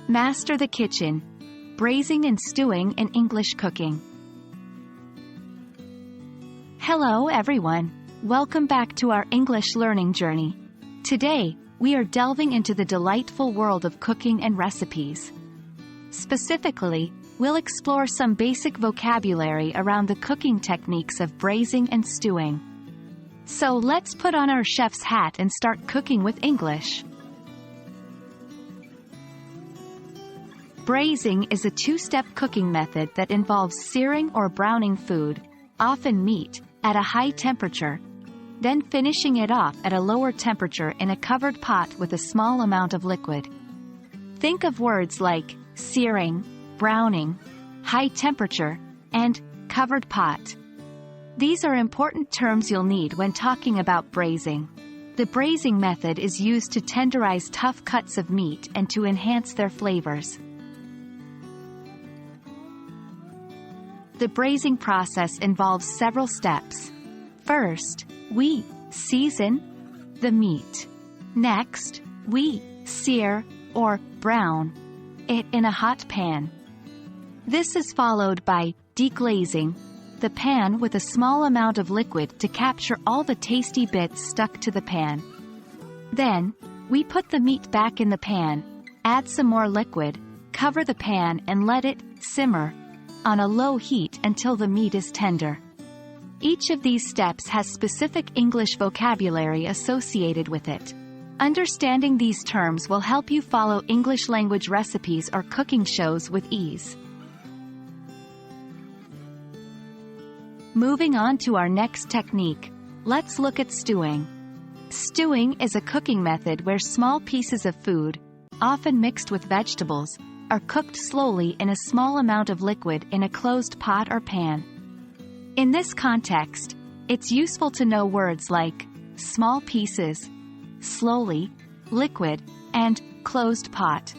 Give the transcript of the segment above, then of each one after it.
Master the kitchen. Braising and stewing in English cooking. Hello everyone. Welcome back to our English learning journey. Today, we are delving into the delightful world of cooking and recipes. Specifically, we'll explore some basic vocabulary around the cooking techniques of braising and stewing. So let's put on our chef's hat and start cooking with English. Braising is a two-step cooking method that involves searing or browning food, often meat, at a high temperature, then finishing it off at a lower temperature in a covered pot with a small amount of liquid. Think of words like searing, browning, high temperature, and covered pot. These are important terms you'll need when talking about braising. The braising method is used to tenderize tough cuts of meat and to enhance their flavors. The braising process involves several steps. First, we season the meat. Next, we sear or brown it in a hot pan. This is followed by deglazing the pan with a small amount of liquid to capture all the tasty bits stuck to the pan. Then, we put the meat back in the pan, add some more liquid, cover the pan and let it simmer on a low heat until the meat is tender. Each of these steps has specific English vocabulary associated with it. Understanding these terms will help you follow English language recipes or cooking shows with ease. Moving on to our next technique, let's look at stewing. Stewing is a cooking method where small pieces of food, often mixed with vegetables, are cooked slowly in a small amount of liquid in a closed pot or pan. In this context, it's useful to know words like small pieces, slowly, liquid, and closed pot.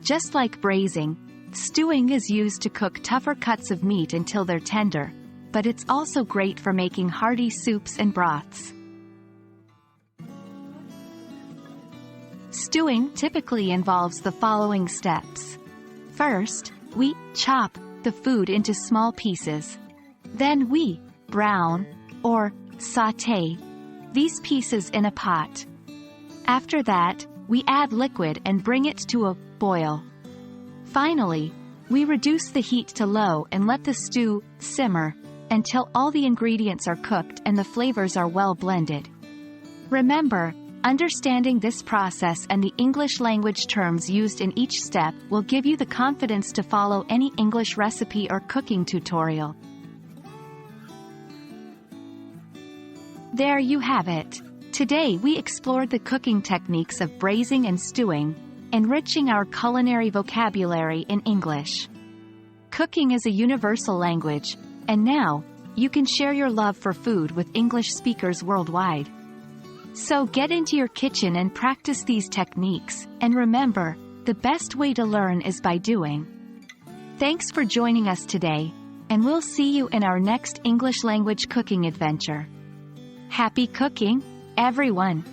Just like braising, stewing is used to cook tougher cuts of meat until they're tender, but it's also great for making hearty soups and broths. Stewing typically involves the following steps. First, we chop the food into small pieces. Then we brown or sauté these pieces in a pot. After that, we add liquid and bring it to a boil. Finally, we reduce the heat to low and let the stew simmer until all the ingredients are cooked and the flavors are well blended. Remember, understanding this process and the English language terms used in each step will give you the confidence to follow any English recipe or cooking tutorial. There you have it. Today we explored the cooking techniques of braising and stewing, enriching our culinary vocabulary in English. Cooking is a universal language, and now, you can share your love for food with English speakers worldwide. So get into your kitchen and practice these techniques, and remember, the best way to learn is by doing. Thanks for joining us today, and we'll see you in our next English language cooking adventure. Happy cooking, everyone!